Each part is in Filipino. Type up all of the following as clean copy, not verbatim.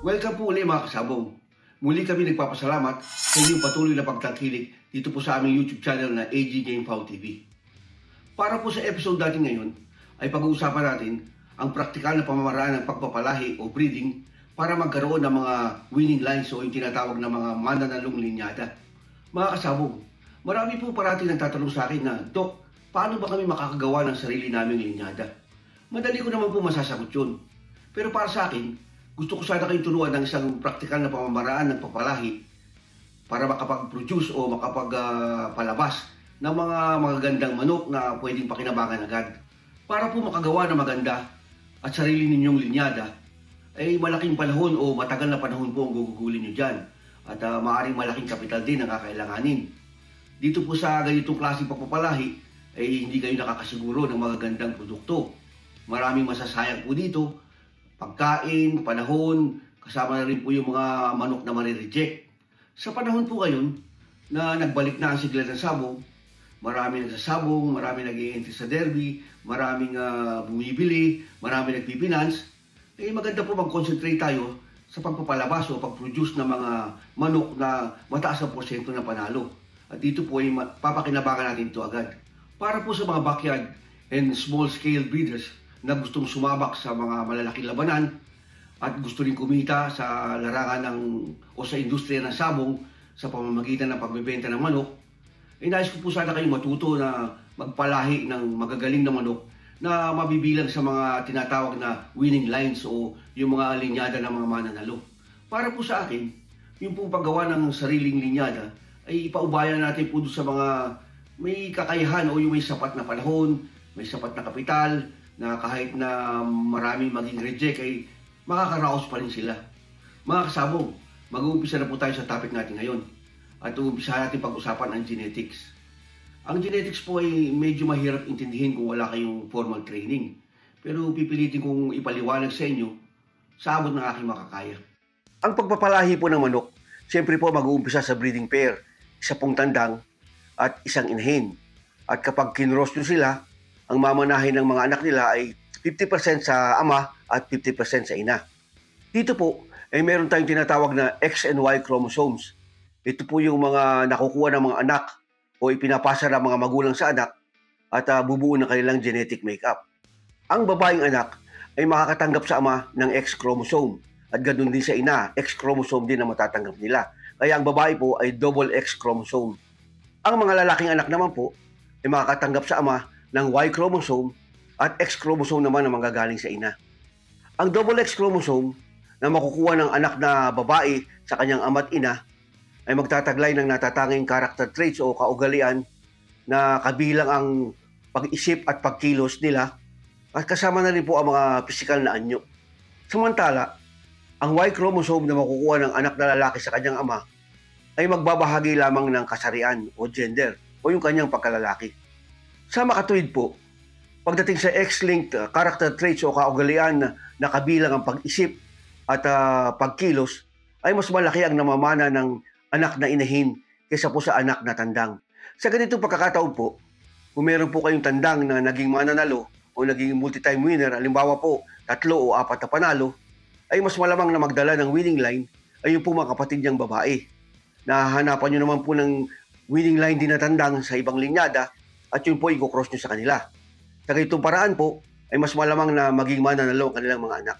Welcome po ulit mga kasabong. Muli kami nagpapasalamat sa inyong patuloy na pagtangkilik dito po sa aming YouTube channel na AG Game Foul TV. Para po sa episode natin ngayon ay pag-uusapan natin ang praktikal na pamamaraan ng pagpapalahi o breeding para magkaroon ng mga winning lines o yung tinatawag na mga mananalong linyada. Mga kasabong, marami po parating nagtatanong sa akin na, Dok, paano ba kami makakagawa ng sarili naming linyada? Madali ko naman po masasagot yun. Pero para sa akin, gusto ko sana kayong turuan ng isang praktikal na pamamaraan ng papalahi para makapag-produce o makapagpalabas ng mga magagandang manok na pwedeng pakinabangan agad. Para po makagawa ng maganda at sarili ninyong linyada, ay malaking panahon o matagal na panahon po ang gugugulin nyo dyan. At maaaring malaking kapital din ang kakailanganin. Dito po sa ganitong klaseng pagpapalahi, ay hindi kayo nakakasiguro ng magagandang produkto. Maraming masasayang po dito. Pagkain, panahon, kasama na rin po yung mga manok na marireject. Sa panahon po ngayon na nagbalik na ang sigla ng sabong, marami nagsasabong, marami nag-i-entry sa derby, maraming bumibili, marami nagpipinance, maganda po mag-concentrate tayo sa pagpapalabas o pag-produce ng mga manok na mataas ang porsyento na panalo. At dito po ay papakinabangan natin ito agad. Para po sa mga backyard and small-scale breeders na gustong sumabak sa mga malalaking labanan at gusto rin kumita sa larangan o sa industriya ng sabong sa pamamagitan ng pagbebenta ng manok, nais ko po sana kayong matuto na magpalahi ng magagaling na manok na mabibilang sa mga tinatawag na winning lines o yung mga linyada ng mga mananalo. Para po sa akin, yung pong paggawa ng sariling linyada ay ipaubayan natin po sa mga may kakayahan o yung may sapat na panahon, may sapat na kapital, na kahit na maraming maging reject ay makakaraos pa rin sila. Mga kasabong, mag-uumpisa na po tayo sa topic natin ngayon. At uumpisa natin pag-usapan ang genetics. Ang genetics po ay medyo mahirap intindihin kung wala kayong formal training. Pero pipilitin kong ipaliwanag sa inyo sa abot ng aking makakaya. Ang pagpapalahi po ng manok, siyempre po mag-uumpisa sa breeding pair. Isa pong tandang at isang inahin. At kapag kinross nyo sila, ang mamanahin ng mga anak nila ay 50% sa ama at 50% sa ina. Dito po ay meron tayong tinatawag na X and Y chromosomes. Ito po yung mga nakukuha ng mga anak o ipinapasa ng mga magulang sa anak at bubuo ng kanilang genetic makeup. Ang babaeng anak ay makakatanggap sa ama ng X chromosome at ganoon din sa ina, X chromosome din ang matatanggap nila. Kaya ang babae po ay double X chromosome. Ang mga lalaking anak naman po ay makakatanggap sa ama ng Y chromosome at X chromosome naman ang manggagaling sa ina. Ang double X chromosome na makukuha ng anak na babae sa kanyang ama't ina ay magtataglay ng natatanging character traits o kaugalian na kabilang ang pag-isip at pagkilos nila at kasama na rin po ang mga pisikal na anyo. Samantala, ang Y chromosome na makukuha ng anak na lalaki sa kanyang ama ay magbabahagi lamang ng kasarian o gender o yung kanyang pagkalalaki. Sa makatuwid po, pagdating sa X-linked character traits o kaugalian na kabilang ang pag-isip at pagkilos, ay mas malaki ang namamana ng anak na inahin kaysa po sa anak na tandang. Sa ganitong pagkakataon po, kung meron po kayong tandang na naging mananalo o naging multi-time winner, halimbawa po 3 o 4 na panalo, ay mas malamang na magdala ng winning line ay yung po mga kapatid niyang babae. Nahahanapan nyo naman po ng winning line din na tandang sa ibang linyada at yun po i-cross nyo sa kanila. Sa ganitong paraan po, ay mas malamang na maging mananalo ang kanilang mga anak.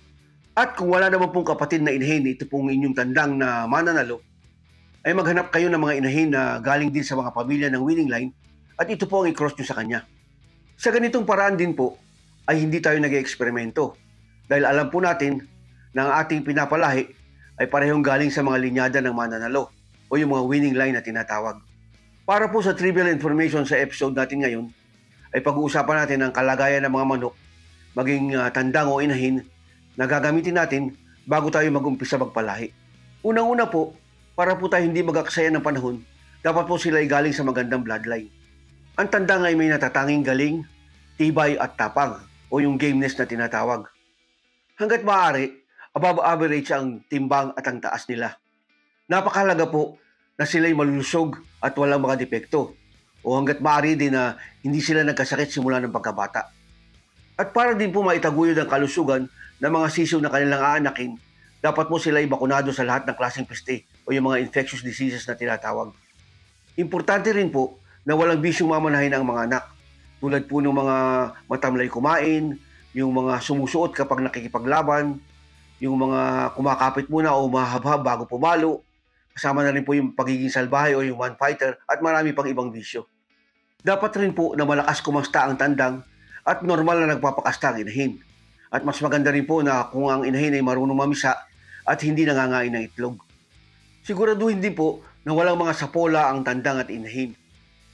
At kung wala naman pong kapatid na inahin, ito pong inyong tandang na mananalo, ay maghanap kayo ng mga inahin na galing din sa mga pamilya ng winning line at ito po ang i-cross nyo sa kanya. Sa ganitong paraan din po, ay hindi tayo nag-eksperimento. Dahil alam po natin na ang ating pinapalahi ay parehong galing sa mga linyada ng mananalo o yung mga winning line na tinatawag. Para po sa trivial information sa episode natin ngayon, ay pag-uusapan natin ang kalagayan ng mga manok, maging tandang o inahin, na gagamitin natin bago tayo mag-umpisa magpalahi. Unang-una po, para po tayo hindi mag-aksaya ng panahon, dapat po sila ay galing sa magandang bloodline. Ang tandang ay may natatanging galing, tibay at tapang o yung gameness na tinatawag. Hanggat maaari, above average ang timbang at ang taas nila. Napakahalaga po na sila'y malulusog at walang mga depekto o hanggat maaari din na hindi sila nagkasakit simula ng pagkabata. At para din po maitaguyod ang kalusugan ng mga sisiw na kanilang aanakin, dapat po sila ibakunado sa lahat ng klaseng peste o yung mga infectious diseases na tinatawag. Importante rin po na walang bisyong mamanahin ang mga anak, tulad po ng mga matamlay kumain, yung mga sumusuot kapag nakikipaglaban, yung mga kumakapit muna o mahabhab bago pumalo, kasama na rin po yung pagiging salbahe o yung one fighter at marami pang ibang bisyo. Dapat rin po na malakas kumasta ang tandang at normal na nagpapakasta ang inahin. At mas maganda rin po na kung ang inahin ay marunong mamisa at hindi nangangain ng itlog. Siguraduhin din po na walang mga sapola ang tandang at inahin.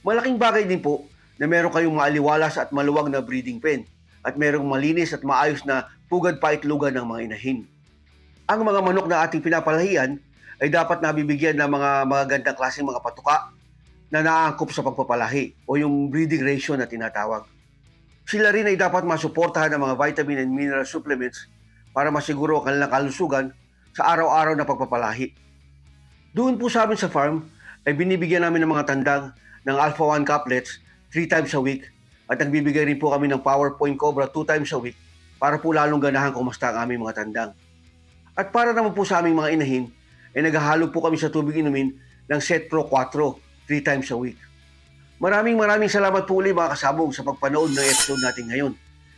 Malaking bagay din po na meron kayong maaliwalas at maluwag na breeding pen at merong malinis at maayos na pugad paitlugan ng mga inahin. Ang mga manok na ating pinapalahian ay dapat nabibigyan ng mga magagandang klaseng mga patuka na naangkop sa pagpapalahi o yung breeding ratio na tinatawag. Sila rin ay dapat masuportahan ng mga vitamin and mineral supplements para masiguro ang kanilang kalusugan sa araw-araw na pagpapalahi. Doon po sa amin sa farm ay binibigyan namin ng mga tandang ng Alpha 1 couplets 3 times a week at nagbibigay rin po kami ng Power Point Cobra 2 times a week para po lalong ganahan kumusta ang aming mga tandang. At para naman po sa aming mga inahin ay naghahalo po kami sa tubig inumin ng Set Pro 4 3 times a week. Maraming salamat po ulit mga kasabong sa pagpanood ng episode natin ngayon.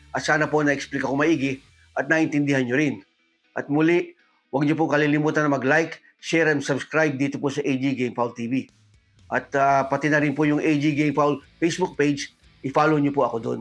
At sana po na-explain ko maigi at naintindihan nyo rin. At muli, huwag niyo po kalilimutan na mag-like, share and subscribe dito po sa AG Game Foul TV. At pati na rin po yung AG Game Foul Facebook page, i-follow niyo po ako doon.